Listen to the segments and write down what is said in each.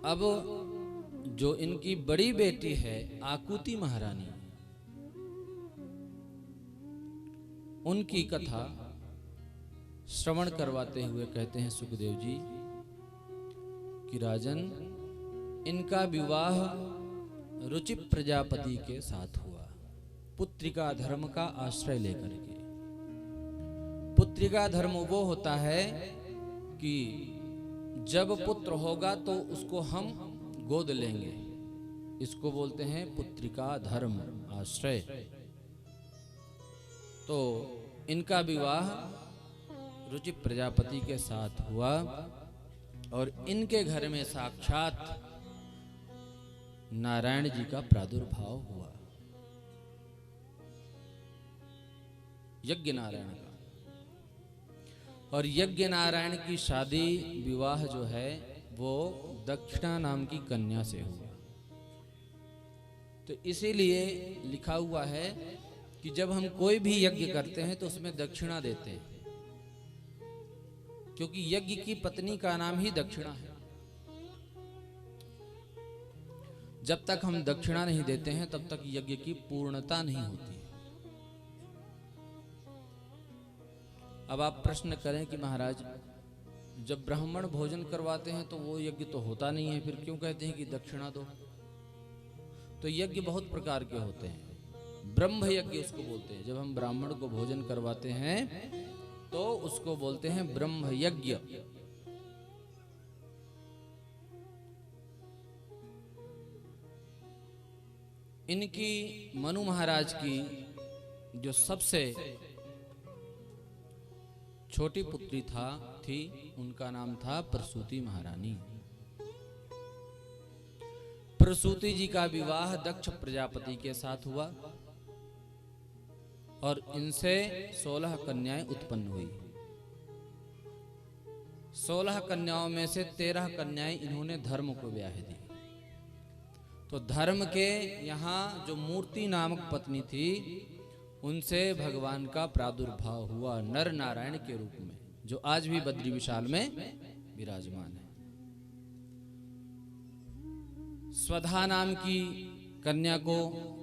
अब जो इनकी बड़ी बेटी है आकुति महारानी, उनकी कथा श्रवण करवाते हुए कहते हैं सुखदेव जी कि राजन, इनका विवाह रुचि प्रजापति के साथ हुआ, पुत्रिका धर्म का आश्रय लेकर के। पुत्रिका धर्म वो होता है कि जब पुत्र होगा तो उसको हम गोद लेंगे, इसको बोलते हैं पुत्रिका धर्म आश्रय। तो इनका विवाह रुचि प्रजापति के साथ हुआ और इनके घर में साक्षात नारायण जी का प्रादुर्भाव हुआ, यज्ञ नारायण का। और यज्ञ नारायण की शादी विवाह जो है वो दक्षिणा नाम की कन्या से हुआ। तो इसीलिए लिखा हुआ है कि जब हम कोई भी यज्ञ करते हैं तो उसमें दक्षिणा देते हैं, क्योंकि यज्ञ की पत्नी का नाम ही दक्षिणा है। जब तक हम दक्षिणा नहीं देते हैं तब तक यज्ञ की पूर्णता नहीं होती है। अब आप प्रश्न करें कि महाराज, जब ब्राह्मण भोजन करवाते हैं तो वो यज्ञ तो होता नहीं है, फिर क्यों कहते हैं कि दक्षिणा दो? तो यज्ञ बहुत प्रकार के होते हैं। ब्रह्म यज्ञ उसको बोलते हैं। जब हम ब्राह्मण को भोजन करवाते हैं तो उसको बोलते हैं ब्रह्म यज्ञ। इनकी मनु महाराज की जो सबसे छोटी पुत्री थी, उनका नाम था प्रसूति महारानी। प्रसूति जी का विवाह दक्ष प्रजापति के साथ हुआ और इनसे 16 कन्याएं उत्पन्न हुई। 16 कन्याओं में से 13 कन्याएं इन्होंने धर्म को ब्याह दी। तो धर्म के यहाँ जो मूर्ति नामक पत्नी थी, उनसे भगवान का प्रादुर्भाव हुआ नर नारायण के रूप में, जो आज भी बद्री विशाल में विराजमान है। स्वधा नाम की कन्या को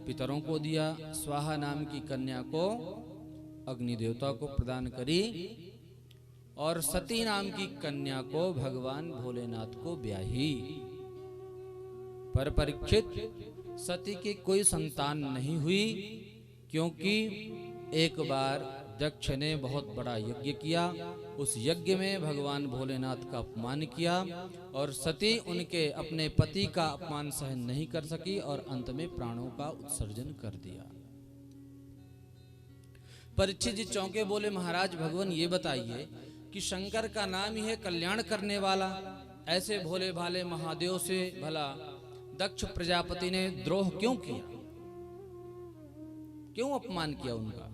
पितरों को दिया, स्वाहा नाम की कन्या को अग्नि देवता को प्रदान करी और सती नाम की कन्या को भगवान भोलेनाथ को ब्याही। पर परीक्षित, सती की कोई संतान नहीं हुई, क्योंकि एक बार दक्ष ने बहुत बड़ा यज्ञ किया, उस यज्ञ में भगवान भोलेनाथ का अपमान किया और सती उनके अपने पति का अपमान सहन नहीं कर सकी और अंत में प्राणों का उत्सर्जन कर दिया। परीक्षित जी चौंके, बोले महाराज भगवान ये बताइए कि शंकर का नाम ही है कल्याण करने वाला, ऐसे भोले भाले महादेव से भला दक्ष प्रजापति ने द्रोह क्यों किया, क्यों अपमान किया उनका?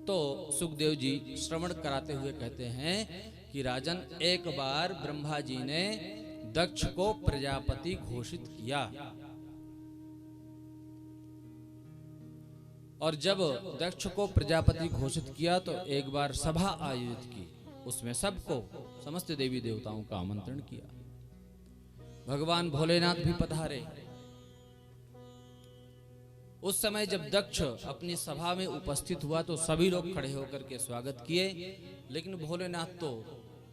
तो सुखदेव जी श्रवण कराते हुए कहते हैं कि राजन, एक बार ब्रह्मा जी ने दक्ष को प्रजापति घोषित किया और जब दक्ष को प्रजापति घोषित किया तो एक बार सभा आयोजित की, उसमें सबको, समस्त देवी देवताओं का आमंत्रण किया। भगवान भोलेनाथ भी पधारे। उस समय जब दक्ष अपनी सभा में उपस्थित हुआ तो सभी लोग खड़े होकर के स्वागत किए, लेकिन भोलेनाथ तो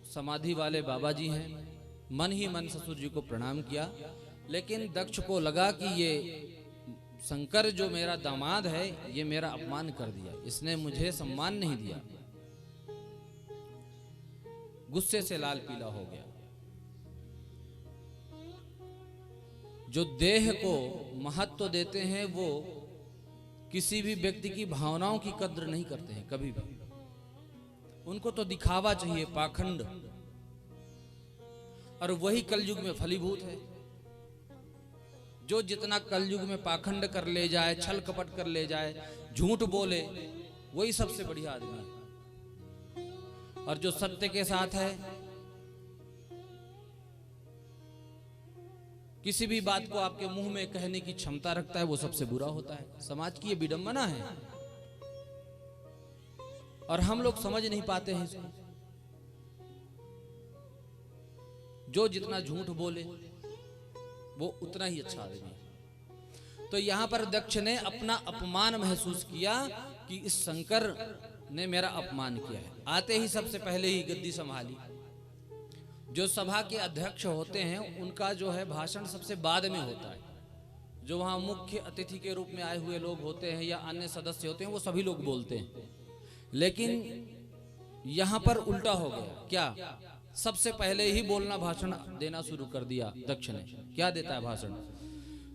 समाधि वाले बाबा जी हैं, मन ही मन ससुर जी को प्रणाम किया। लेकिन दक्ष को लगा कि ये शंकर जो मेरा दामाद है ये मेरा अपमान कर दिया, इसने मुझे सम्मान नहीं दिया। गुस्से से लाल पीला हो गया। जो देह को महत्व देते हैं वो किसी भी व्यक्ति की भावनाओं की कद्र नहीं करते हैं कभी भी। उनको तो दिखावा चाहिए, पाखंड, और वही कलयुग में फलीभूत है। जो जितना कलयुग में पाखंड कर ले जाए, छल कपट कर ले जाए, झूठ बोले, वही सबसे बढ़िया आदमी है। और जो सत्य के साथ है, किसी भी बात को आपके मुंह में कहने की क्षमता रखता है, वो सबसे बुरा होता है। समाज की ये विडंबना है और हम लोग समझ नहीं पाते हैं इसको। जो जितना झूठ बोले वो उतना ही अच्छा आदमी है। तो यहां पर दक्ष ने अपना अपमान महसूस किया कि इस शंकर ने मेरा अपमान किया है। आते ही सबसे पहले ही गद्दी संभाली। जो सभा के अध्यक्ष होते हैं उनका जो है भाषण सबसे बाद में होता है। जो वहाँ मुख्य अतिथि के रूप में आए हुए लोग होते हैं या अन्य सदस्य होते हैं वो सभी लोग बोलते हैं, लेकिन यहाँ पर उल्टा हो गया। क्या? सबसे पहले ही बोलना, भाषण देना शुरू कर दिया दक्ष ने। क्या देता है भाषण?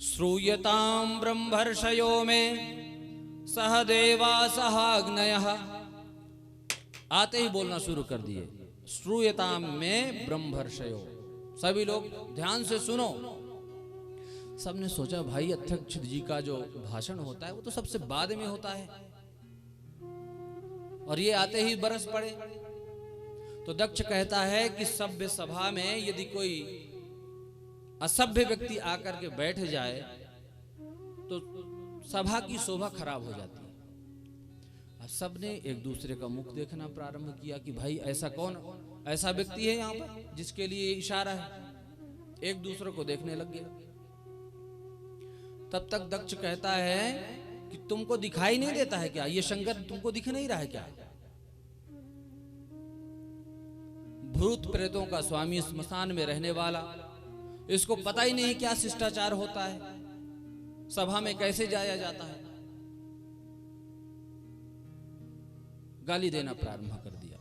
श्रूयताम ब्रह्मर्षयो में सह देवा सहाग्नयः। आते ही बोलना शुरू कर दिए, श्रूयताम में ब्रह्मर्षयो। सभी लोग ध्यान से सुनो। सबने सोचा भाई अध्यक्ष जी का जो भाषण होता है वो तो सबसे बाद में होता है और ये आते ही बरस पड़े। तो दक्ष कहता है कि सभ्य सभा में यदि कोई असभ्य व्यक्ति आकर के बैठ जाए तो सभा की शोभा खराब हो जाती है। अब सबने एक दूसरे का मुख देखना प्रारंभ किया कि भाई ऐसा कौन ऐसा व्यक्ति है यहाँ पर जिसके लिए इशारा है। एक दूसरे को देखने लग गए। तब तक दक्ष कहता है कि तुमको दिखाई नहीं देता है क्या? ये शंकर तुमको दिख नहीं रहा है क्या? भूत प्रेतों का स्वामी, स्मशान में रहने वाला, इसको पता ही नहीं क्या शिष्टाचार होता है, सभा में कैसे जाया जाता है। गाली देना प्रारंभ कर दिया।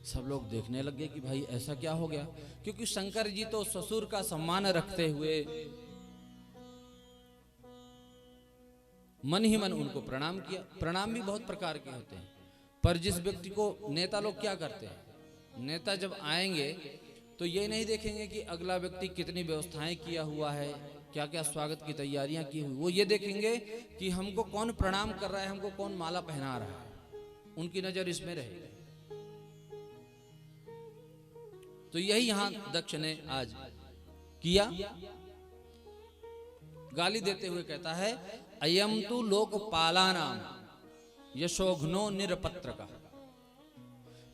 सब लोग देखने लगे कि भाई ऐसा क्या हो गया, क्योंकि शंकर जी तो ससुर का सम्मान रखते हुए मन ही मन उनको प्रणाम किया। प्रणाम भी बहुत प्रकार के होते हैं, पर जिस व्यक्ति को नेता लोग क्या करते हैं, नेता जब आएंगे तो ये नहीं देखेंगे कि अगला व्यक्ति कितनी व्यवस्थाएं किया हुआ है, क्या क्या स्वागत की तैयारियां की हुई, वो ये देखेंगे कि हमको कौन प्रणाम कर रहा है, हमको कौन माला पहना रहा है। उनकी नजर इसमें रहेगी। तो यही यहां दक्ष ने आज किया। गाली देते हुए कहता है, अयम तु लोकपालानाम यशोघ्नो निरपत्रका।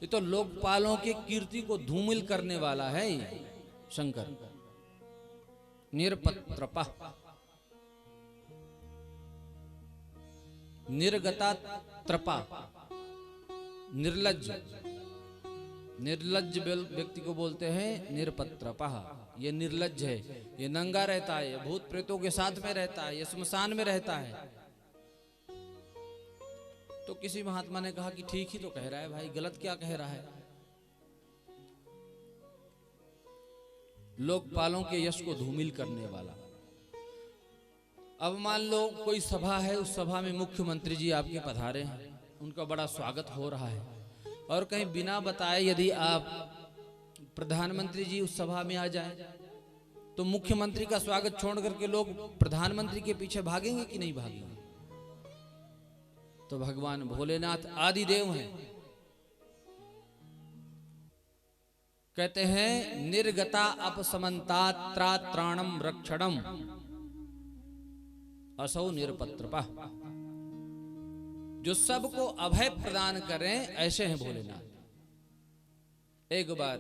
ये तो लोकपालों के कीर्ति को धूमिल करने वाला है ये शंकर। निरपत्रपा, निर्गता त्रपा, निर्लज्ज। निर्लज्ज व्यक्ति को बोलते हैं निरपत्रपः। ये निर्लज्ज है, ये नंगा रहता है, ये भूत प्रेतों के साथ में रहता है, ये श्मशान में रहता है। तो किसी महात्मा ने कहा कि ठीक ही तो कह रहा है भाई, गलत क्या कह रहा है। लोकपालों के यश को धूमिल करने वाला। अब मान लो कोई सभा है, उस सभा में मुख्यमंत्री जी आपके पधारे हैं, उनका बड़ा स्वागत हो रहा है, और कहीं बिना बताए यदि आप प्रधानमंत्री जी उस सभा में आ जाए तो मुख्यमंत्री का स्वागत छोड़ करके लोग प्रधानमंत्री के पीछे भागेंगे कि नहीं भागेंगे? तो भगवान भोलेनाथ आदि देव हैं, कहते हैं निर्गता अपसमन्तात्रात्राणम रक्षणम असौ निरपत्रपः। जो सबको अभय प्रदान करें ऐसे हैं भोलेनाथ। एक बार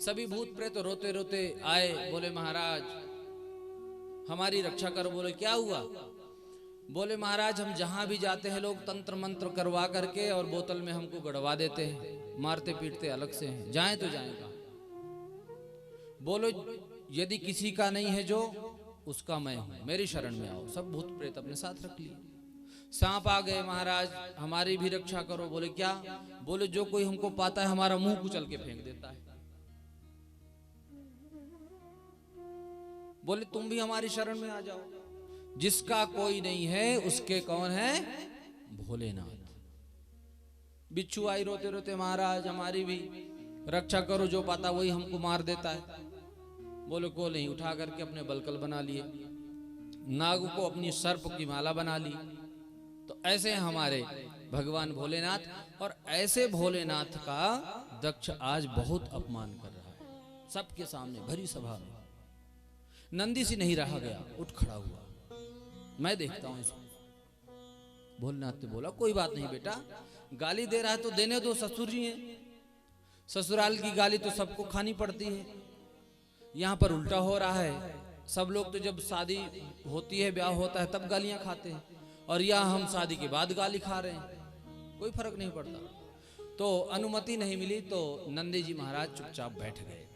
सभी भूत प्रेत रोते रोते आए, बोले महाराज हमारी रक्षा करो। बोले क्या हुआ? बोले महाराज हम जहां भी जाते हैं लोग तंत्र मंत्र करवा करके और बोतल में हमको गड़वा देते हैं, मारते पीटते अलग से हैं, जाएं तो जाएं कहां? बोलो यदि किसी का नहीं है जो, उसका मैं हूं, मेरी शरण में आओ। सब भूत प्रेत अपने साथ रख लिए। सांप आ गए, महाराज हमारी भी रक्षा करो। बोले क्या? बोले जो कोई हमको पाता है हमारा मुंह कुचल के फेंक देता है। बोले तुम भी हमारी शरण में आ जाओ। जिसका कोई नहीं है उसके कौन है? भोलेनाथ। बिच्छू आई रोते रोते, महाराज हमारी भी रक्षा करो, जो पाता वही हमको मार देता है। बोले को नहीं, उठा करके अपने बलकल बना लिए, नाग को अपनी सर्प की माला बना ली। तो ऐसे हमारे भगवान भोलेनाथ, और ऐसे भोलेनाथ का दक्ष आज बहुत अपमान कर रहा है सबके सामने, भरी सभा में। नंदी सी नहीं रहा गया, उठ खड़ा हुआ, मैं देखता हूं इसको। भोलेनाथ ने बोला कोई बात नहीं बेटा, गाली दे रहा है तो देने दो, ससुर जी हैं। ससुराल की गाली तो सबको खानी पड़ती है, यहाँ पर उल्टा हो रहा है। सब लोग तो जब शादी होती है, ब्याह होता है, तब गालियां खाते हैं, और यहाँ हम शादी के बाद गाली खा रहे हैं, कोई फर्क नहीं पड़ता। तो अनुमति नहीं मिली तो नंदी जी महाराज चुपचाप बैठ गए।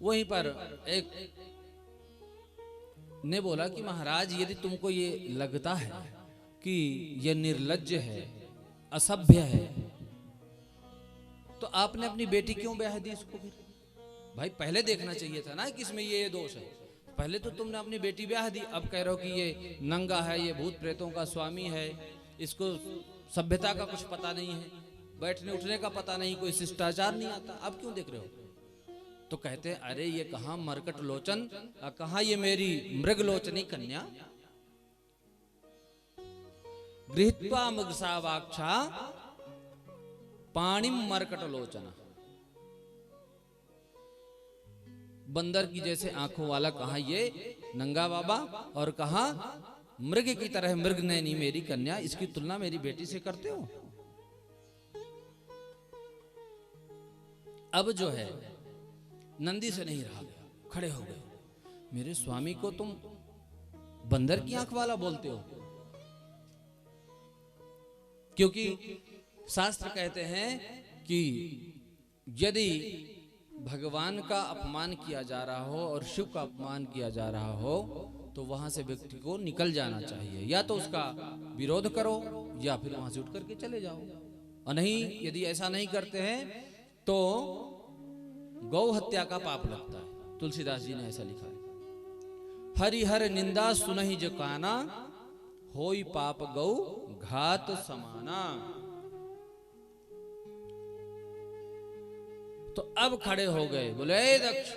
वहीं पर एक ने बोला कि महाराज, यदि तुमको ये लगता है कि ये निर्लज्ज है, असभ्य है, तो आपने अपनी बेटी क्यों ब्याह दी इसको? फिर भाई पहले देखना चाहिए था ना कि इसमें ये दोष है। पहले तो तुमने अपनी बेटी ब्याह दी, अब कह रहे हो कि ये नंगा है, ये भूत प्रेतों का स्वामी है, इसको सभ्यता का कुछ पता नहीं है, बैठने उठने का पता नहीं, कोई शिष्टाचार नहीं आता, अब क्यों देख रहे हो? तो कहते हैं, अरे ये कहां मरकट लोचन, कहां ये मेरी मृग लोचनी कन्या, गृहीत्वा मृगसावाक्षा पाणिम मरकट लोचना। बंदर की जैसे आंखों वाला कहा ये नंगा बाबा, और कहा मृग की तरह मृग नैनी मेरी कन्या, इसकी तुलना मेरी बेटी से करते हो? अब जो है नंदी से नहीं रहा गया, खड़े हो गए। मेरे स्वामी को तुम बंदर की आंख वाला बोलते हो? क्योंकि शास्त्र कहते हैं कि यदि भगवान का अपमान किया जा रहा हो और शिव का अपमान किया जा रहा हो, तो वहां से व्यक्ति को निकल जाना चाहिए, या तो उसका विरोध करो या फिर वहां से उठ करके चले जाओ। और नहीं, यदि ऐसा नहीं करते हैं तो गौ हत्या का पाप लगता है। तुलसीदास जी ने ऐसा लिखा है, हरिहर निंदा सुनहि जो काना, होई पाप गौ घात समाना। तो अब खड़े हो गए, बोले ए दक्ष,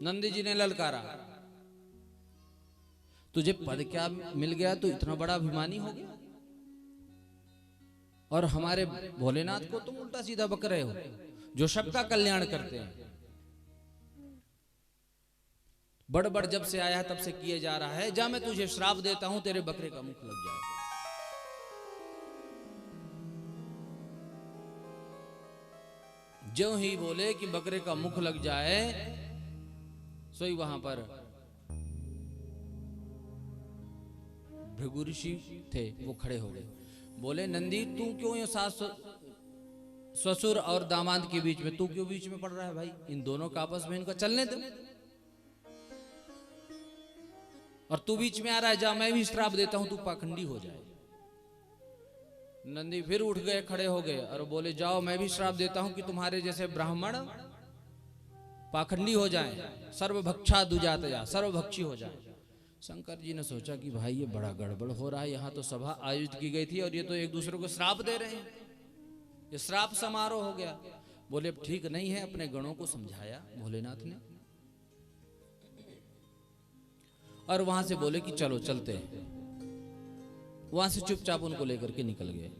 नंदी जी ने ललकारा, तुझे पद क्या मिल गया, तो इतना बड़ा अभिमानी हो गया, और हमारे भोलेनाथ को तुम उल्टा सीधा बक रहे हो, जो सबका कल्याण करते हैं। बड़ बड़ जब से आया तब से किए जा रहा है, जा मैं तुझे श्राप देता हूं, तेरे बकरे का मुख लग जाएगा। जो ही बोले कि बकरे का मुख लग जाए, सोई वहां पर भृगु ऋषि थे, वो खड़े हो गए, बोले नंदी तू क्यों ये सास ससुर और दामाद के बीच में, तू क्यों बीच में पड़ रहा है? भाई इन दोनों का आपस में इनका चलने दो, और तू बीच में आ रहा है, जा मैं भी श्राप देता हूं, तू पाखंडी हो जाए। नंदी फिर उठ गए, खड़े हो गए और बोले जाओ मैं भी श्राप देता हूं कि तुम्हारे जैसे ब्राह्मण पाखंडी हो जाएं, सर्वभक्षा दुजातया, सर्वभक्षी हो जाए। शंकर जी ने सोचा कि भाई ये बड़ा गड़बड़ हो रहा है, यहाँ तो सभा आयोजित की गई थी और ये तो एक दूसरे को श्राप दे रहे हैं, ये श्राप समारोह हो गया। बोले ठीक नहीं है, अपने गणों को समझाया भोलेनाथ ने, और वहां से बोले कि चलो चलते हैं। वहां से चुपचाप उनको लेकर के निकल गए।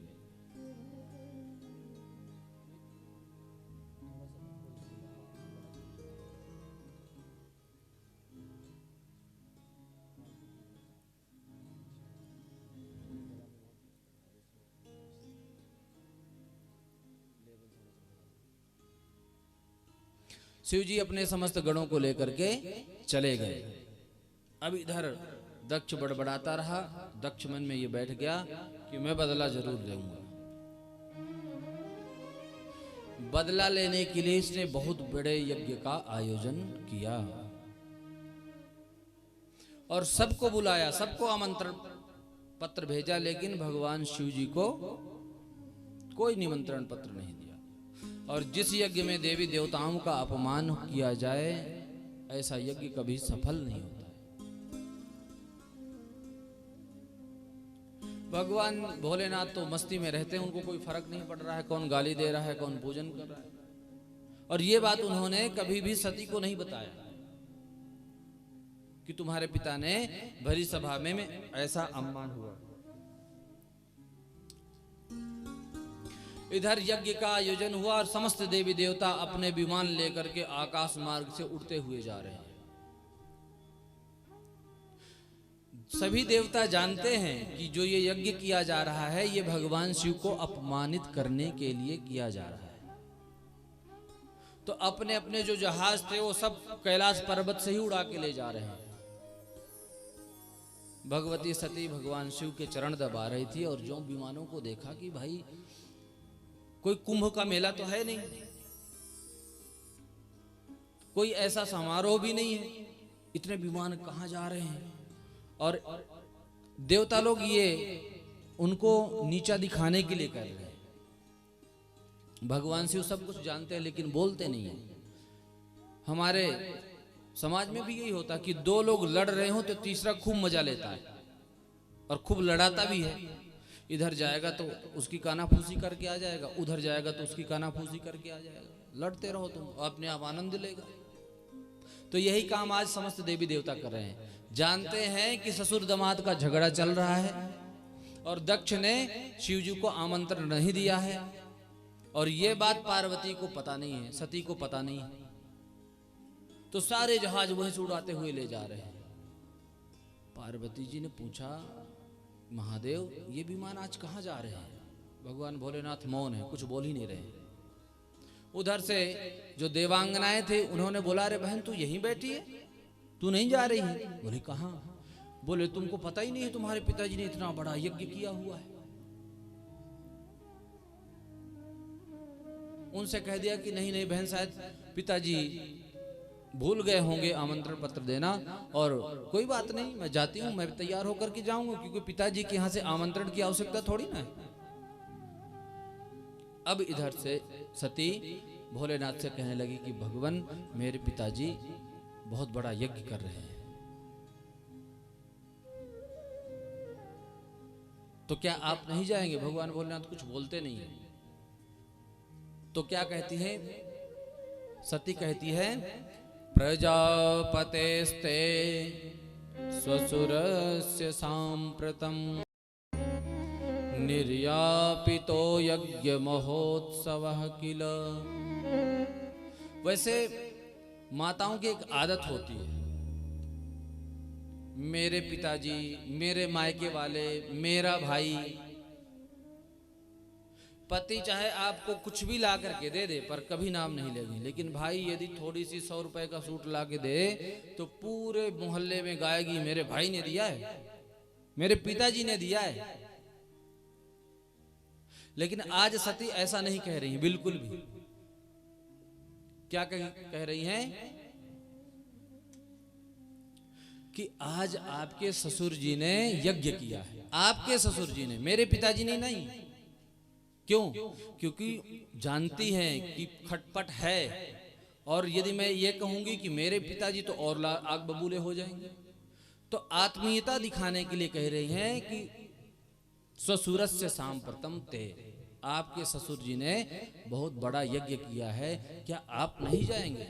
शिव जी अपने समस्त गणों को लेकर के चले गए। अब इधर दक्ष बड़बड़ाता रहा। दक्ष मन में ये बैठ गया कि मैं बदला जरूर लूंगा। बदला लेने के लिए इसने बहुत बड़े यज्ञ का आयोजन किया और सबको बुलाया, सबको आमंत्रण पत्र भेजा, लेकिन भगवान शिव जी को कोई निमंत्रण पत्र नहीं दिया। और जिस यज्ञ में देवी देवताओं का अपमान किया जाए, ऐसा यज्ञ कभी सफल नहीं होता। भगवान भोलेनाथ तो मस्ती में रहते हैं, उनको कोई फर्क नहीं पड़ रहा है कौन गाली दे रहा है, कौन पूजन कर रहा है। और ये बात उन्होंने कभी भी सती को नहीं बताया कि तुम्हारे पिता ने भरी सभा में ऐसा अपमान हुआ। इधर यज्ञ का आयोजन हुआ और समस्त देवी देवता अपने विमान लेकर के आकाश मार्ग से उड़ते हुए जा रहे हैं। सभी देवता जानते हैं कि जो ये यज्ञ किया जा रहा है ये भगवान शिव को अपमानित करने के लिए किया जा रहा है। तो अपने अपने जो जहाज थे वो सब कैलाश पर्वत से ही उड़ा के ले जा रहे हैं। भगवती सती भगवान शिव के चरण दबा रही थी और जो विमानों को देखा कि भाई कोई कुंभ का मेला तो है नहीं, कोई ऐसा समारोह भी नहीं है, इतने विमान कहां जा रहे हैं। और देवता लोग ये उनको नीचा दिखाने के लिए कर रहे हैं। भगवान शिव सब कुछ जानते हैं लेकिन बोलते नहीं है। हमारे समाज में भी यही होता है कि दो लोग लड़ रहे हो तो तीसरा खूब मजा लेता है और खूब लड़ाता भी है। इधर जाएगा तो उसकी कानाफूसी करके आ जाएगा, उधर जाएगा तो उसकी कानाफूसी करके आ जाएगा। लड़ते रहो तुम, अपने आप आनंद लेगा। तो यही काम आज समस्त देवी देवता कर रहे हैं। जानते हैं कि ससुर दामाद का झगड़ा चल रहा है और दक्ष ने शिव जी को आमंत्रण नहीं दिया है और ये बात पार्वती को पता नहीं है, सती को पता नहीं है। तो सारे जहाज वहीं से उड़ाते हुए ले जा रहे हैं। पार्वती जी ने पूछा, महादेव ये विमान आज कहाँ जा रहे हैं? भगवान भोलेनाथ मौन है, कुछ बोल ही नहीं रहे। उधर से जो देवांगनाएं थे उन्होंने बोला, अरे बहन तू यहीं बैठी है, तू नहीं जा रही है? बोले कहाँ? बोले तुमको पता ही नहीं है तुम्हारे पिताजी ने इतना बड़ा यज्ञ किया हुआ है। उनसे कह दिया कि नहीं नहीं बहन, शायद पिताजी भूल गए होंगे आमंत्रण पत्र देना, और कोई बात नहीं, मैं जाती हूँ, मैं तैयार होकर के जाऊंगा, क्योंकि पिताजी के यहाँ से आमंत्रण की आवश्यकता थोड़ी ना है। अब इधर से सती भोलेनाथ से कहने लगी कि भगवान मेरे पिताजी बहुत बड़ा यज्ञ कर रहे हैं, तो क्या आप नहीं जाएंगे? भगवान भोलेनाथ कुछ बोलते नहीं है। तो क्या कहती है सती? कहती है, प्रजापतेस्ते स्वसुरस्य सांप्रतम निर्यापितो यज्ञ महोत्सवः किल। वैसे माताओं की एक आदत होती है, मेरे पिताजी, मेरे मायके वाले, मेरा भाई, पति चाहे आपको कुछ भी ला करके दे दे पर कभी नाम नहीं लेंगे। लेकिन भाई यदि थोड़ी सी 100 रुपए का सूट ला के दे तो पूरे मोहल्ले में गाएगी, मेरे भाई ने दिया है, मेरे पिताजी ने दिया है। लेकिन आज सती ऐसा नहीं कह रही, बिल्कुल भी। क्या कह रही हैं कि आज आपके ससुर जी ने यज्ञ किया है, आपके ससुर जी ने, मेरे पिताजी ने नहीं। क्यों? क्योंकि जानती हैं कि खटपट है, और यदि मैं ये कहूंगी कि मेरे पिताजी, तो और आग बबूले हो जाएंगे। तो आत्मीयता दिखाने के लिए कह रही हैं कि स्वसुरस्य सांप्रतम ते, आपके ससुर जी ने बहुत बड़ा यज्ञ किया है, क्या आप नहीं जाएंगे?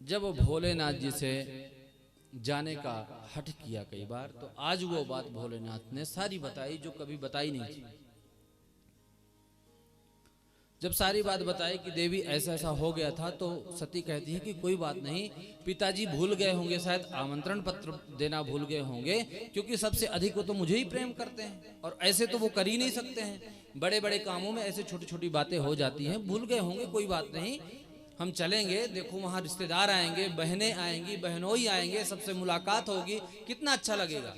जब भोलेनाथ जी से जाने का हठ किया कई बार, तो आज वो बात भोलेनाथ ने सारी बताई जो कभी बताई नहीं थी। जब सारी बात बताई कि देवी ऐसा ऐसा हो गया था, तो सती कहती है कि कोई बात नहीं, पिताजी भूल गए होंगे, शायद आमंत्रण पत्र देना भूल गए होंगे, क्योंकि सबसे अधिक वो तो मुझे ही प्रेम करते हैं और ऐसे तो वो कर ही नहीं सकते हैं। बड़े बड़े कामों में ऐसे छोटी छोटी बातें हो जाती हैं, भूल गए होंगे, कोई बात नहीं, हम चलेंगे। देखो वहां रिश्तेदार आएंगे, बहनें आएंगी, बहनोई आएंगे, सबसे मुलाकात होगी, कितना अच्छा लगेगा।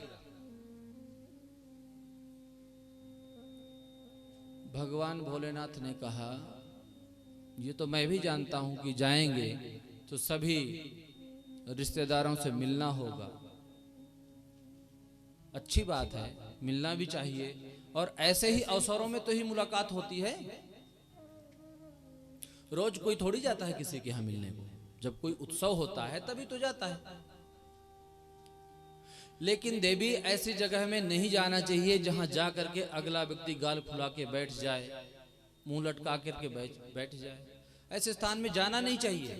भगवान भोलेनाथ ने कहा, ये तो मैं भी जानता हूं कि जाएंगे तो सभी रिश्तेदारों से मिलना होगा, अच्छी बात है, मिलना भी चाहिए, और ऐसे ही अवसरों में तो ही मुलाकात होती है। रोज कोई थोड़ी जाता है किसी के यहाँ मिलने को, जब कोई उत्सव होता है तभी तो जाता है। लेकिन देवी ऐसी जगह में नहीं जाना चाहिए जहां जा करके अगला व्यक्ति गाल फुला के बैठ जाए, मुंह लटका करके बैठ जाए। ऐसे स्थान में जाना नहीं चाहिए।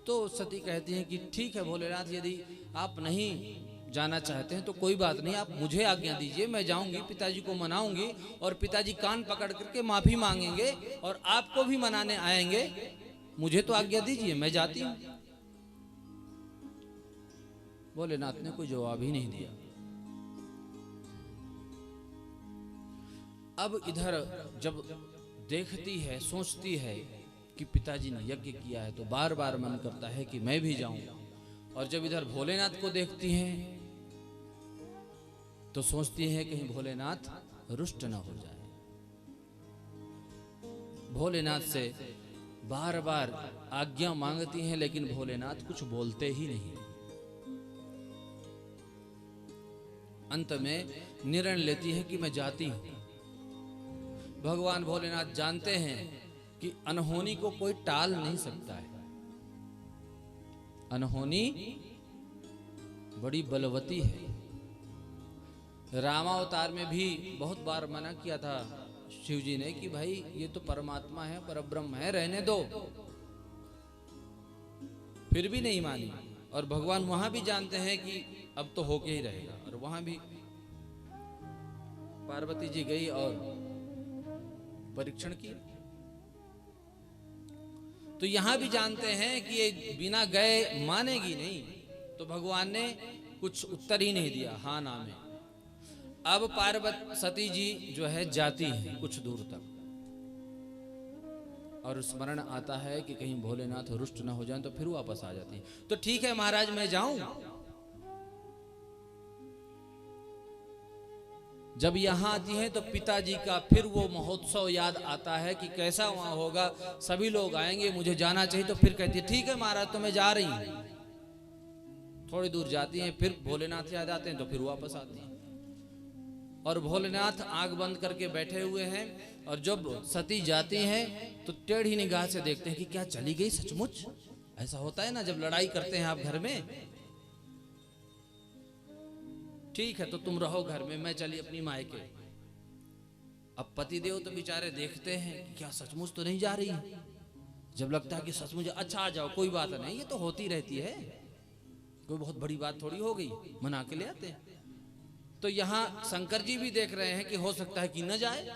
तो सती कहती हैं कि ठीक है भोलेनाथ, यदि आप नहीं जाना चाहते हैं तो कोई बात नहीं, आप मुझे आज्ञा दीजिए, मैं जाऊंगी, पिताजी को मनाऊंगी और पिताजी कान पकड़ करके माफी मांगेंगे और आपको भी मनाने आएंगे। मुझे तो आज्ञा दीजिए, मैं जाती हूं। भोलेनाथ ने कोई जवाब ही नहीं दिया। अब इधर जब देखती है, सोचती है कि पिताजी ने यज्ञ किया है, तो बार बार मन करता है कि मैं भी जाऊं। और जब इधर भोलेनाथ को देखती हैं तो सोचती है कहीं भोलेनाथ रुष्ट न हो जाए। भोलेनाथ से बार बार आज्ञा मांगती हैं, लेकिन भोलेनाथ कुछ बोलते ही नहीं। अंत में निर्णय लेती है कि मैं जाती हूं। भगवान भोलेनाथ जानते हैं कि अनहोनी को कोई टाल नहीं सकता है। अनहोनी बड़ी बलवती है। रामावतार में भी बहुत बार मना किया था शिव जी ने कि भाई ये तो परमात्मा है, परब्रह्म है, रहने दो। फिर भी नहीं मानी। और भगवान वहां भी जानते हैं कि अब तो होके ही रहेगा। और वहां भी पार्वती जी गई और परीक्षण की। तो यहां भी जानते हैं कि ये बिना गए मानेगी नहीं। तो भगवान ने कुछ उत्तर ही नहीं दिया हाँ ना में। अब पार्वती जी जो है जाती है कुछ दूर तक और स्मरण आता है कि कहीं भोलेनाथ रुष्ट न हो जाए, तो फिर वापस आ जाती है। तो ठीक है महाराज मैं जाऊं। जब यहां आती है तो पिताजी का फिर वो महोत्सव याद आता है कि कैसा वहां होगा, सभी लोग आएंगे, मुझे जाना चाहिए। तो फिर कहती है ठीक है महाराज तो मैं जा रही हूं। थोड़ी दूर जाती हैं, फिर भोलेनाथ याद आते हैं तो फिर वापस आती हैं। और भोलेनाथ आंख बंद करके बैठे हुए हैं। और जब सती जाती हैं तो टेढ़ी निगाह से देखते हैं कि क्या चली गई सचमुच। ऐसा होता है ना जब लड़ाई करते हैं आप घर में, ठीक है तो तुम रहो घर में, मैं चली अपनी मायके। अब पतिदेव तो बेचारे देखते हैं कि क्या सचमुच तो नहीं जा रही है। जब लगता है कि सचमुच अच्छा आ जाओ, कोई बात नहीं, ये तो होती रहती है, कोई बहुत बड़ी बात थोड़ी हो गई, मना के ले आते हैं। तो यहाँ शंकर जी भी देख रहे हैं कि हो सकता है कि न जाए,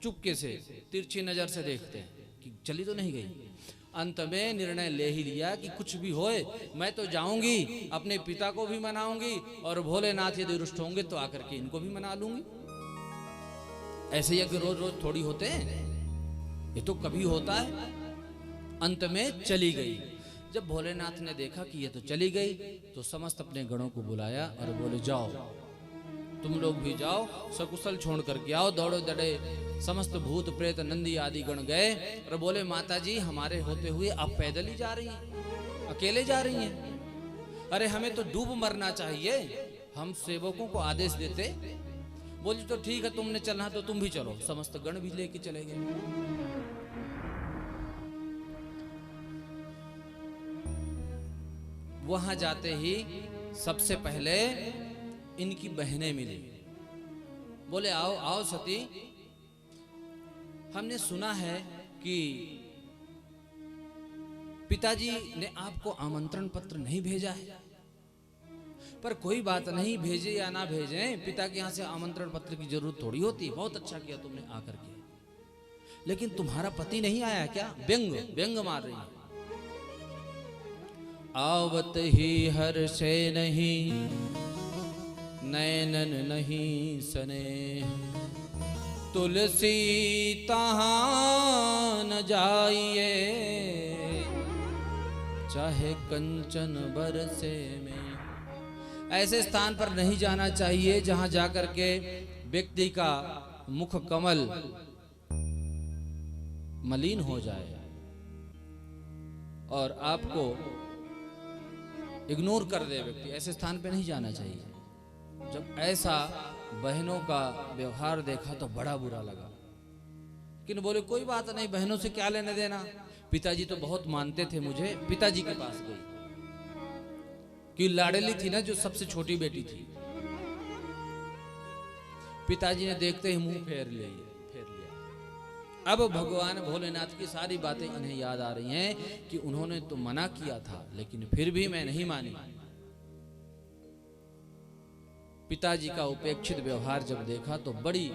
चुपके से तिरछी नजर से देखते हैं कि चली तो नहीं गई। अंत में निर्णय ले ही लिया कि कुछ भी होए मैं तो जाऊंगी, अपने पिता को भी मनाऊंगी और भोलेनाथ यदि रुष्ट होंगे तो आकर के इनको भी मना लूंगी। ऐसे यज्ञ रोज रोज थोड़ी होते हैं, ये तो कभी होता है। अंत में चली गई। जब भोलेनाथ ने देखा कि ये तो चली गई तो समस्त अपने गणों को बुलाया और बोले जाओ तुम लोग भी जाओ, सकुशल छोड़ करके आओ। दौड़ो दड़े समस्त भूत प्रेत नंदी आदि गण गए और बोले माता जी हमारे होते हुए आप पैदल ही जा रही हैं, अकेले जा रही हैं। अरे हमें तो डूब मरना चाहिए, हम सेवकों को आदेश देते। बोली तो ठीक है तुमने चलना तो तुम भी चलो। समस्त गण भी लेके चले गए। वहां जाते ही सबसे पहले इनकी बहनें मिली। बोले आओ आओ सती, हमने सुना है कि पिताजी ने आपको आमंत्रण पत्र नहीं भेजा है। पर कोई बात नहीं, भेजे या ना भेजे, पिता के यहां से आमंत्रण पत्र की जरूरत थोड़ी होती। बहुत अच्छा किया तुमने आकर के। लेकिन तुम्हारा पति नहीं आया क्या? व्यंग व्यंग मार रही है। आवत ही हर्षे नहीं नैनन नहीं सने, तुलसी तहां न जाइए चाहे कंचन बरसे में। ऐसे स्थान पर नहीं जाना चाहिए जहां जाकर के व्यक्ति का मुख कमल मलिन हो जाए और आपको इग्नोर कर दे व्यक्ति। ऐसे स्थान पे नहीं जाना चाहिए। जब ऐसा बहनों का व्यवहार देखा तो बड़ा बुरा लगा। लेकिन बोले कोई बात नहीं, बहनों से क्या लेने देना, पिताजी तो बहुत मानते थे मुझे। पिताजी के पास गई कि लाडली थी ना जो सबसे छोटी बेटी थी। पिताजी ने देखते ही मुंह फेर लिया। अब भगवान भोलेनाथ की सारी बातें इन्हें याद आ रही हैं कि उन्होंने तो मना किया था लेकिन फिर भी मैं नहीं मानी। पिताजी का उपेक्षित व्यवहार जब देखा तो बड़ी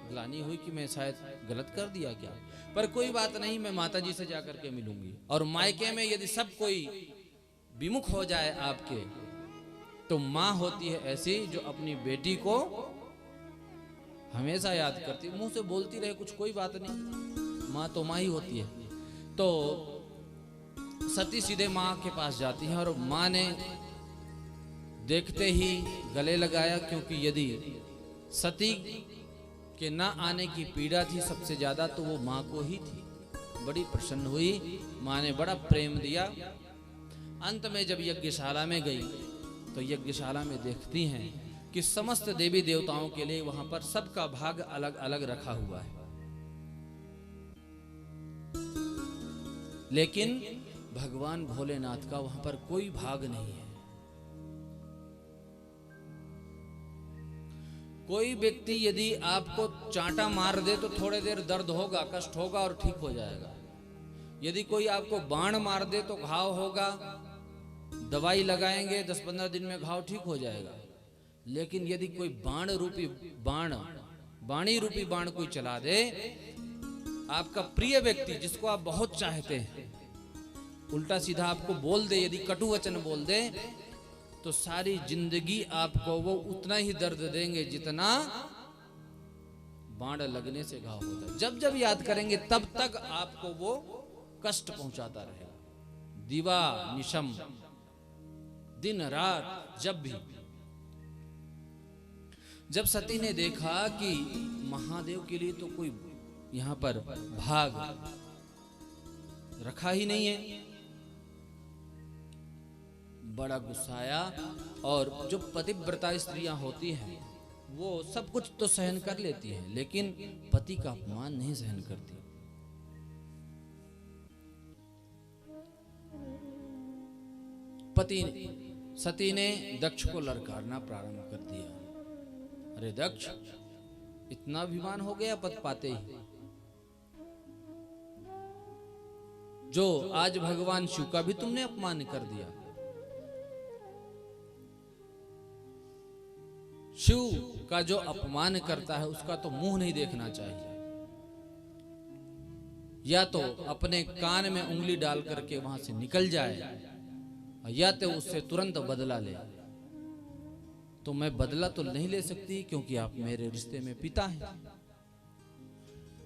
ग्लानि हुई कि मैं शायद गलत कर दिया क्या। पर कोई बात नहीं, मैं माताजी से जाकर के मिलूंगी। और मायके में यदि सब कोई विमुख हो जाए आपके, तो माँ होती है ऐसी जो अपनी बेटी को हमेशा याद करती, मुंह से बोलती रहे कुछ, कोई बात नहीं, माँ तो माँ ही होती है। तो सती सीधे माँ के पास जाती है और माँ ने देखते ही गले लगाया, क्योंकि यदि सती के ना आने की पीड़ा थी सबसे ज्यादा तो वो माँ को ही थी। बड़ी प्रसन्न हुई, माँ ने बड़ा प्रेम दिया। अंत में जब यज्ञशाला में गई तो यज्ञशाला में देखती हैं कि समस्त देवी देवताओं के लिए वहां पर सबका भाग अलग अलग रखा हुआ है, लेकिन भगवान भोलेनाथ का वहां पर कोई भाग नहीं है। कोई व्यक्ति यदि आपको चांटा मार दे तो थोड़ी देर दर्द होगा, कष्ट होगा और ठीक हो जाएगा। यदि कोई आपको बाण मार दे तो घाव होगा, दवाई लगाएंगे, 10-15 दिन में घाव ठीक हो जाएगा। लेकिन यदि कोई बाणी रूपी बाण कोई चला दे, आपका प्रिय व्यक्ति जिसको आप बहुत चाहते हैं उल्टा सीधा आपको बोल दे, यदि कटु वचन बोल दे, तो सारी जिंदगी आपको वो उतना ही दर्द देंगे जितना बाण लगने से घाव होता है। जब जब याद करेंगे तब तक आपको वो कष्ट पहुंचाता रहेगा, दिवा निशम, दिन रात। जब भी जब सती ने देखा कि महादेव के लिए तो कोई यहां पर भाग रखा ही नहीं है, बड़ा गुस्साया। और जो पतिव्रता स्त्रियां होती हैं वो सब कुछ तो सहन कर लेती हैं, लेकिन पति का अपमान नहीं सहन करती। सती ने दक्ष को ललकारना प्रारंभ कर दिया। अरे दक्ष, इतना अभिमान हो गया पद पाते ही, जो आज भगवान शिव का भी तुमने अपमान कर दिया। शिव का जो अपमान करता है उसका तो मुंह नहीं देखना चाहिए, या तो अपने कान में उंगली डाल करके वहां से निकल जाए, या तो उससे तुरंत बदला ले। तो मैं बदला तो नहीं ले सकती क्योंकि आप मेरे रिश्ते में पिता हैं।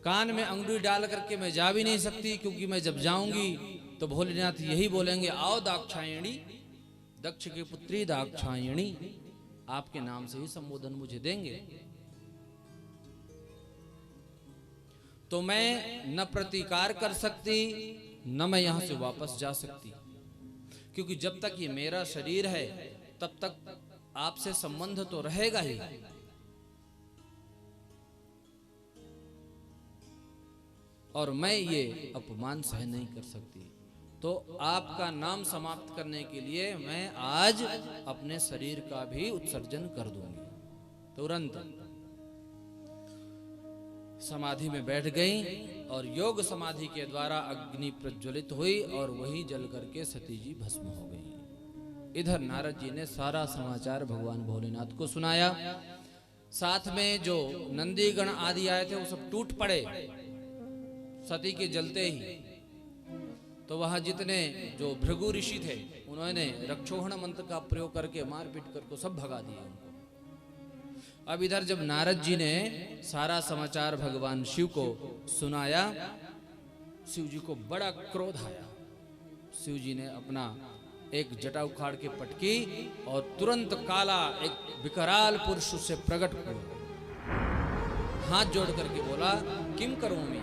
कान में अंगुली डाल करके मैं जा भी नहीं सकती, क्योंकि मैं जब जाऊंगी तो भोलेनाथ यही बोलेंगे, आओ दाक्षायणी, दक्ष की पुत्री दाक्षायणी, आपके नाम से ही संबोधन मुझे देंगे। तो मैं न प्रतिकार कर सकती, न मैं यहां से वापस जा सकती, क्योंकि जब तक ये मेरा शरीर है तब तक आपसे संबंध तो रहेगा ही। और मैं ये अपमान सहन नहीं कर सकती। तो आपका नाम समाप्त करने के लिए मैं आज अपने शरीर का भी उत्सर्जन कर दूंगी। तुरंत समाधि में बैठ गई और योग समाधि के द्वारा अग्नि प्रज्वलित हुई और वही जल करके सती जी भस्म हो गई। इधर नारद जी ने सारा समाचार भगवान भोलेनाथ को सुनाया। साथ में जो नंदीगण आदि आए थे वो सब टूट पड़े सती के जलते ही। तो वहां जितने जो भृगु ऋषि थे उन्होंने रक्षोहण मंत्र का प्रयोग करके मार पीट करके सब भगा दिए उनको। अब इधर जब नारद जी ने सारा समाचार भगवान शिव को सुनाया, शिव जी को बड़ा क्रोध आया। शिव जी ने अपना एक जटा उखाड़ के पटकी और तुरंत काला एक विकराल पुरुष उससे प्रकट हुआ। हाथ जोड़ करके बोला, किम करोमि।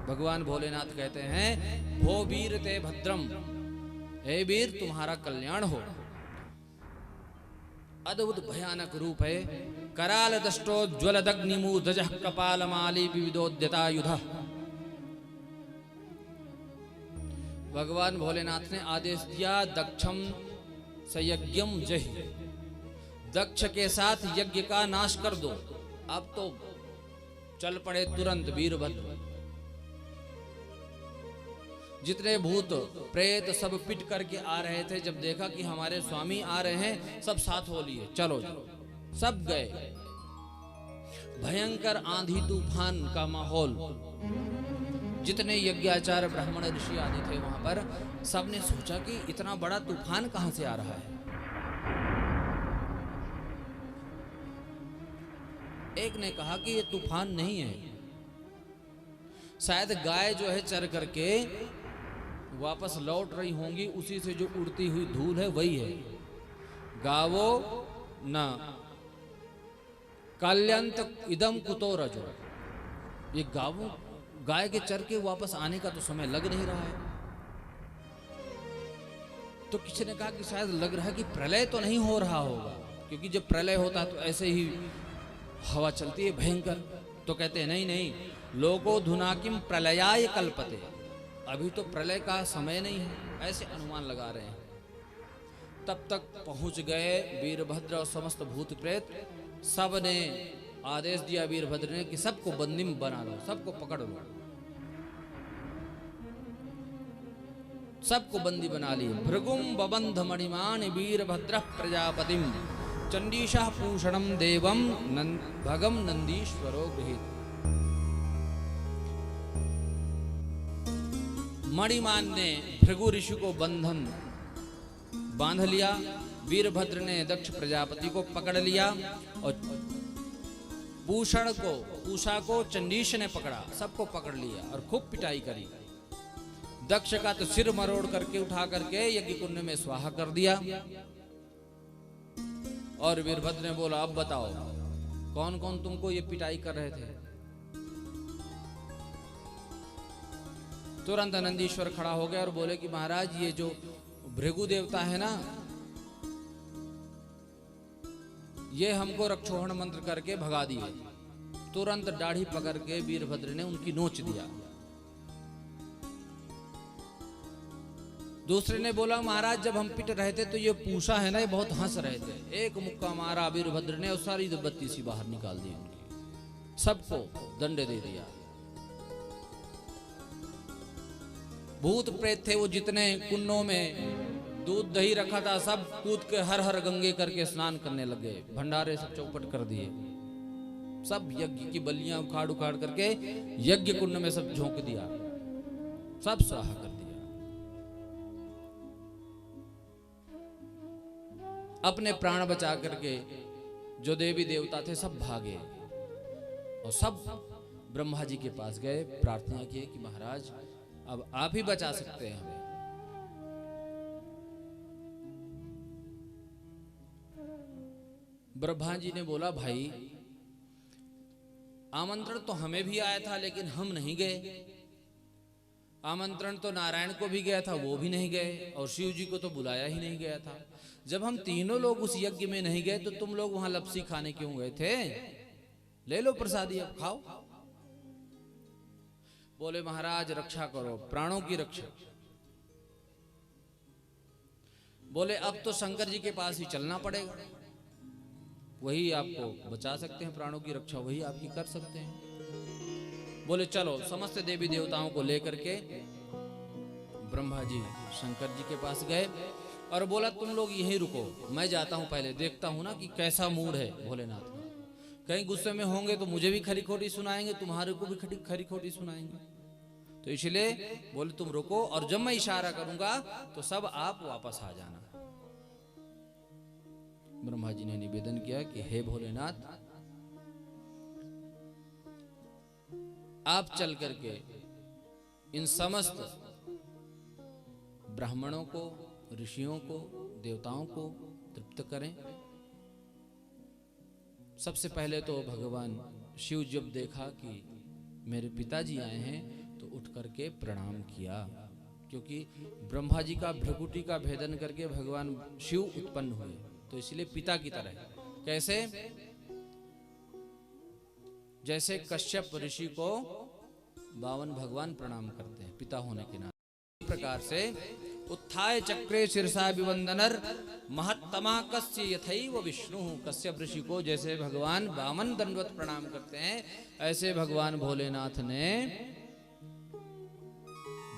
भगवान भोलेनाथ कहते हैं, भो वीर ते भद्रम, हे वीर तुम्हारा कल्याण हो। अद्भुत भयानक रूप है। कराल दष्टो ज्वलदग्निमूर्धजः कपालमाली विविधोद्यतायुधः। भगवान भोलेनाथ ने आदेश दिया, दक्षम सयज्ञम जहि, दक्ष के साथ यज्ञ का नाश कर दो। अब तो चल पड़े तुरंत वीरभद्र। जितने भूत प्रेत सब पिट करके आ रहे थे, जब देखा कि हमारे स्वामी आ रहे हैं, सब साथ हो लिए, चलो सब गए। भयंकर आंधी तूफान का माहौल, जितने यज्ञाचार्य ब्राह्मण ऋषि आदि थे वहां पर, सबने सोचा कि इतना बड़ा तूफान कहां से आ रहा है। एक ने कहा कि ये तूफान नहीं है, शायद गाय जो है चर करके वापस लौट रही होंगी, उसी से जो उड़ती हुई धूल है वही है। गावो न कल्यंत इदम कुतो रजो, ये गाय के चर के वापस आने का तो समय लग नहीं रहा है। तो किसी ने कहा कि शायद लग रहा है कि प्रलय तो नहीं हो रहा होगा, क्योंकि जब प्रलय होता है तो ऐसे ही हवा चलती है भयंकर। तो कहते हैं नहीं नहीं, लोको धुनाकिम प्रलयाय कल्पते, अभी तो प्रलय का समय नहीं है, ऐसे अनुमान लगा रहे हैं। तब तक पहुंच गए वीरभद्र और समस्त भूत प्रेत। सब ने आदेश दिया वीरभद्र ने कि सबको बंदी बना लो, सबको पकड़ लो। सबको बंदी बना लिए। भृगुम बबंध मणिमान वीरभद्र प्रजापतिम चंडीशाह पूषणम देवम भगम नंदीश्वरो गृहीत। मणिमान ने भृगु ऋषि को बंधन बांध लिया, वीरभद्र ने दक्ष प्रजापति को पकड़ लिया और पूषा को चंडीश ने पकड़ा, सबको पकड़ लिया और खूब पिटाई करी। दक्ष का तो सिर मरोड़ करके उठा करके यज्ञ कुंड में स्वाहा कर दिया। और वीरभद्र ने बोला अब बताओ कौन कौन तुमको ये पिटाई कर रहे थे। तुरंत नंदीश्वर खड़ा हो गया और बोले कि महाराज ये जो भृगु देवता है ना, ये हमको रक्षोहण मंत्र करके भगा दिए। तुरंत दाढ़ी पकड़ के वीरभद्र ने उनकी नोच दिया। दूसरे ने बोला महाराज जब हम पिट रहे थे तो ये पूषा है ना, ये बहुत हंस रहे थे, एक मुक्का मारा वीरभद्र ने और सारी बत्ती सी बाहर निकाल दी उनकी, सबको दंड दे दिया। भूत प्रेत थे वो जितने कुन्नों में दूध दही रखा था, सब कूद के हर हर गंगे करके स्नान करने लगे। भंडारे सब चौपट कर दिए, सब यज्ञ की बलियां उखाड़ उखाड़ करके यज्ञ कुंड में सब झोंक दिया, सब स्वाहा कर दिया। अपने प्राण बचा करके जो देवी देवता थे सब भागे और सब ब्रह्मा जी के पास गए, प्रार्थना किए कि महाराज अब आप ही बचा सकते हैं हमें। ब्रह्मा जी ने बोला भाई आमंत्रण तो हमें भी आया था लेकिन हम नहीं गए, आमंत्रण तो नारायण को भी गया था वो भी नहीं गए, और शिव जी को तो बुलाया ही नहीं गया था। जब हम तीनों लोग उस यज्ञ में नहीं गए तो तुम लोग वहां लपसी खाने क्यों गए थे? ले लो प्रसादी अब खाओ। बोले महाराज रक्षा करो, प्राणों की रक्षा। बोले अब तो शंकर जी के पास ही चलना पड़ेगा, वही आपको बचा सकते हैं, प्राणों की रक्षा वही आपकी कर सकते हैं। बोले चलो, समस्त देवी देवताओं को लेकर के ब्रह्मा जी शंकर जी के पास गए और बोला तुम लोग यहीं रुको, मैं जाता हूं, पहले देखता हूं ना कि कैसा मूड है भोलेनाथ का। कहीं गुस्से में होंगे तो मुझे भी खरी खोटी सुनाएंगे, तुम्हारे को भी खरी खोटी सुनाएंगे, तो इसलिए बोले तुम रुको और जब मैं इशारा करूंगा तो सब आप वापस आ जाना। ब्रह्मा जी ने निवेदन किया कि हे भोलेनाथ, आप चल करके इन समस्त ब्राह्मणों को, ऋषियों को, देवताओं को तृप्त करें। सबसे पहले तो भगवान शिव जब देखा कि मेरे पिताजी आए हैं तो उठ करके प्रणाम किया, क्योंकि ब्रह्मा जी का भ्रकुटी का भेदन करके भगवान शिव उत्पन्न हुए, तो इसलिए पिता की तरह। कैसे? जैसे कश्यप ऋषि को 52 भगवान प्रणाम करते हैं पिता होने के नाते, प्रकार से उत्थाय चक्रे शिरसा विवंदनर महत्तमा कस्य यथैव विष्णु। कश्यप ऋषि को जैसे भगवान 52 दंडवत प्रणाम करते हैं, ऐसे भगवान भोलेनाथ ने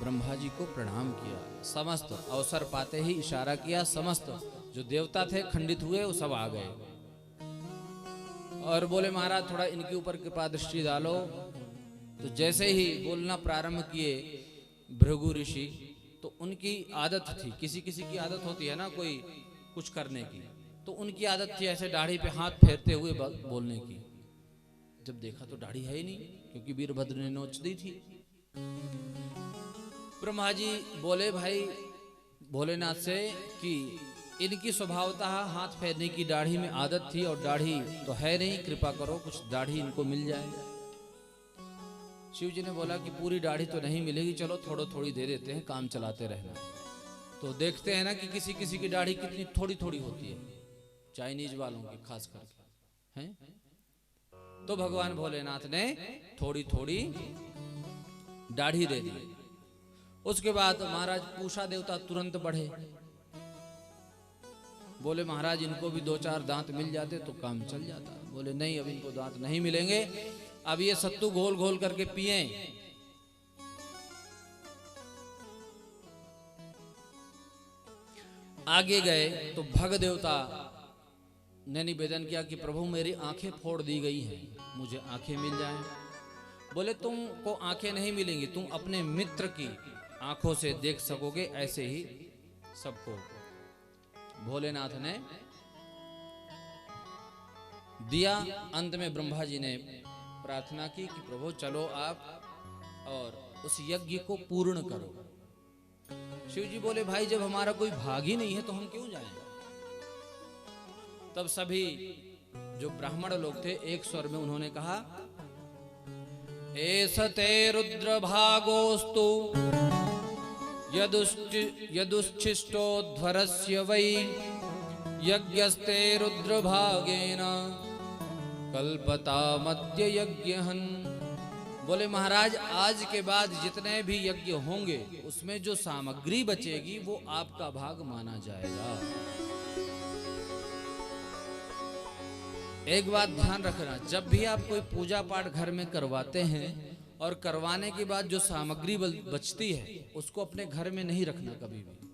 ब्रह्मा जी को प्रणाम किया। समस्त अवसर पाते ही इशारा किया, समस्त जो देवता थे खंडित हुए वो सब आ गए। और बोले महाराज थोड़ा इनके ऊपर कृपा दृष्टि डालो। तो जैसे ही बोलना प्रारंभ किए भृगु ऋषि, तो उनकी आदत थी, किसी किसी की आदत होती है ना कोई कुछ करने की, तो उनकी आदत थी ऐसे दाढ़ी पे हाथ फेरते हुए बोलने की। जब देखा तो दाढ़ी है ही नहीं, क्योंकि वीरभद्र ने नोच दी थी। ब्रह्मा जी बोले भाई भोलेनाथ से कि इनकी स्वभावतः हाथ फेरने की दाढ़ी में आदत थी, और दाढ़ी तो है नहीं, कृपा करो कुछ दाढ़ी इनको मिल जाए। शिव जी ने बोला कि पूरी दाढ़ी तो नहीं मिलेगी, चलो थोड़ी थोड़ी दे देते हैं, काम चलाते रहना। तो देखते हैं ना कि किसी किसी की दाढ़ी कितनी थोड़ी थोड़ी होती है, चाइनीज वालों की खास करके हैं। तो भगवान भोलेनाथ ने थोड़ी थोड़ी दाढ़ी दे दी। उसके बाद महाराज पूषा देवता तुरंत बढ़े, बोले महाराज इनको भी 2-4 दांत मिल जाते तो काम चल जाता। बोले नहीं, अब इनको दांत नहीं मिलेंगे, अब ये सत्तू घोल घोल करके पिए। आगे गए तो भग देवता ने निवेदन किया कि प्रभु मेरी आंखें फोड़ दी गई हैं, मुझे आंखें मिल जाएं। बोले तुमको आंखें नहीं मिलेंगी, तुम अपने मित्र की आंखों से देख सकोगे, ऐसे ही सबको। भोलेनाथ ने दिया। अंत में ब्रह्मा जी ने प्रार्थना की कि प्रभु चलो आप और उस यज्ञ को पूर्ण करो। शिव जी बोले भाई जब हमारा कोई भाग ही नहीं है तो हम क्यों जाएं? तब सभी जो ब्राह्मण लोग थे एक स्वर में उन्होंने कहा, एसते रुद्र भागोस्तु यदुच्छिष्टोध्वरस्य वै यज्ञस्ते रुद्र भागेन कल्पता मध्य यज्ञहन। बोले महाराज आज के बाद जितने भी यज्ञ होंगे उसमें जो सामग्री बचेगी वो आपका भाग माना जाएगा। एक बात ध्यान रखना, जब भी आप कोई पूजा पाठ घर में करवाते हैं और करवाने के बाद जो सामग्री बचती है उसको अपने घर में नहीं रखना कभी भी।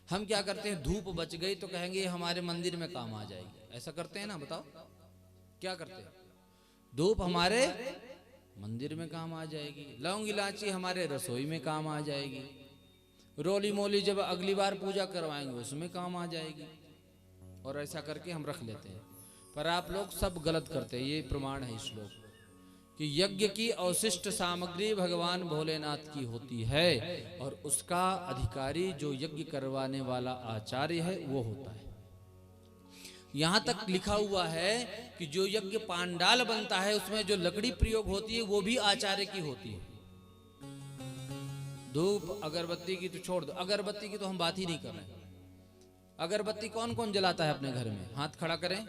हम क्या करते हैं, धूप बच गई तो कहेंगे हमारे मंदिर में काम आ जाएगी, ऐसा करते हैं ना? बताओ क्या करते हैं? धूप हमारे मंदिर में काम आ जाएगी, लौंग इलायची हमारे रसोई में काम आ जाएगी, रोली मोली जब अगली बार पूजा करवाएंगे उसमें काम आ जाएगी, और ऐसा करके हम रख लेते हैं। पर आप लोग सब गलत करते हैं। ये प्रमाण है श्लोक कि यज्ञ की अवशिष्ट सामग्री भगवान भोलेनाथ की होती है और उसका अधिकारी जो यज्ञ करवाने वाला आचार्य है वो होता है। यहां तक लिखा हुआ है कि जो यज्ञ पांडाल बनता है उसमें जो लकड़ी प्रयोग होती है वो भी आचार्य की होती है। धूप अगरबत्ती की तो छोड़ दो, अगरबत्ती की तो हम बात ही नहीं कर रहे। अगरबत्ती कौन कौन जलाता है अपने घर में? हाथ खड़ा करें।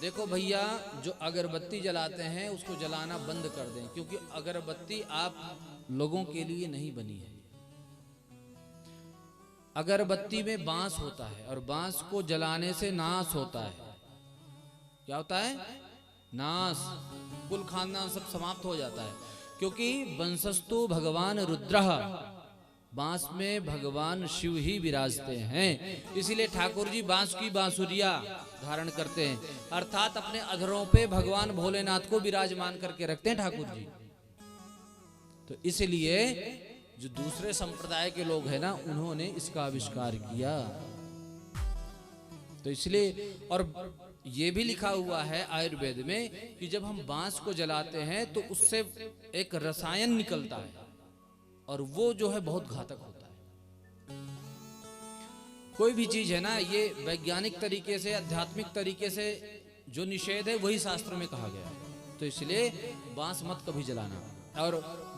देखो भैया, जो अगरबत्ती जलाते हैं उसको जलाना बंद कर दें, क्योंकि अगरबत्ती आप लोगों के लिए नहीं बनी है। अगरबत्ती में बांस होता है और बांस को जलाने से नाश होता है। क्या होता है? नाश। कुल खानदान सब समाप्त हो जाता है, क्योंकि वंशस्तु भगवान रुद्रः, बांस में भगवान शिव ही विराजते हैं। इसीलिए ठाकुर जी बांस की बांसुरिया धारण करते हैं, अर्थात अपने अधरों पे भगवान भोलेनाथ को विराजमान करके रखते हैं ठाकुर जी। तो इसलिए जो दूसरे संप्रदाय के लोग हैं ना, उन्होंने इसका आविष्कार किया। तो इसलिए, और ये भी लिखा हुआ है आयुर्वेद में कि जब हम बांस को जलाते हैं तो उससे एक रसायन निकलता है और वो जो है बहुत घातक होता है। कोई भी चीज है ना, ये वैज्ञानिक तरीके से, आध्यात्मिक तरीके से जो निषेध है वही शास्त्र में कहा गया है। तो इसलिए बांस मत कभी जलाना। और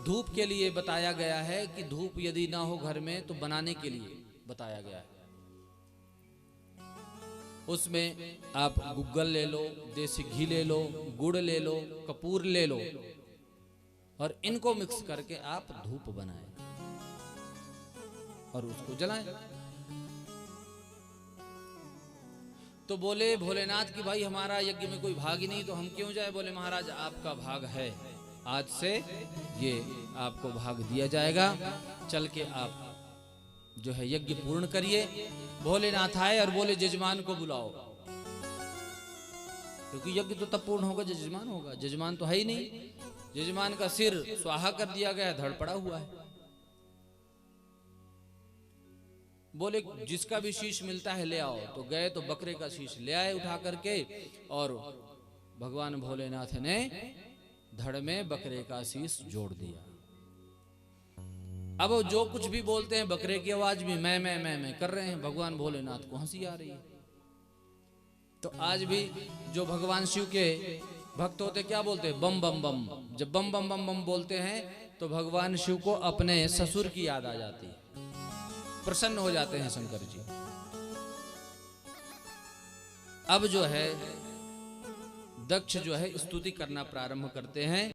धूप के लिए बताया गया है कि धूप यदि ना हो घर में तो बनाने के लिए बताया गया है। उसमें आप गुग्गल ले लो, देसी घी ले लो, गुड़ ले लो, कपूर ले लो और इनको मिक्स करके आप धूप बनाएं और उसको जलाएं। तो बोले भोलेनाथ की भाई हमारा यज्ञ में कोई भाग ही नहीं, तो हम क्यों जाए? बोले महाराज आपका भाग है, आज से ये आपको भाग दिया जाएगा, चल के आप जो है यज्ञ पूर्ण करिए। भोलेनाथ आए और बोले जजमान को बुलाओ। क्योंकि यज्ञ तो तब पूर्ण होगा जजमान होगा, जजमान तो है ही नहीं। जजमान का सिर स्वाहा कर दिया गया, धड़ पड़ा हुआ है। बोले जिसका भी शीश मिलता है ले आओ, तो गए तो बकरे का शीश ले आए उठा करके, और भगवान भोलेनाथ ने धड़ में बकरे का शीश जोड़ दिया। अब जो कुछ भी बोलते हैं बकरे की आवाज में मैं कर रहे हैं, भगवान भोलेनाथ को हंसी आ रही है। तो आज भी जो भगवान शिव के भक्त होते क्या बोलते हैं, बम बम बम। जब बम बम बम बम बोलते हैं तो भगवान शिव को अपने ससुर की याद आ जाती है, प्रसन्न हो जाते हैं शंकर जी। अब जो है दक्ष जो है स्तुति करना प्रारंभ करते हैं।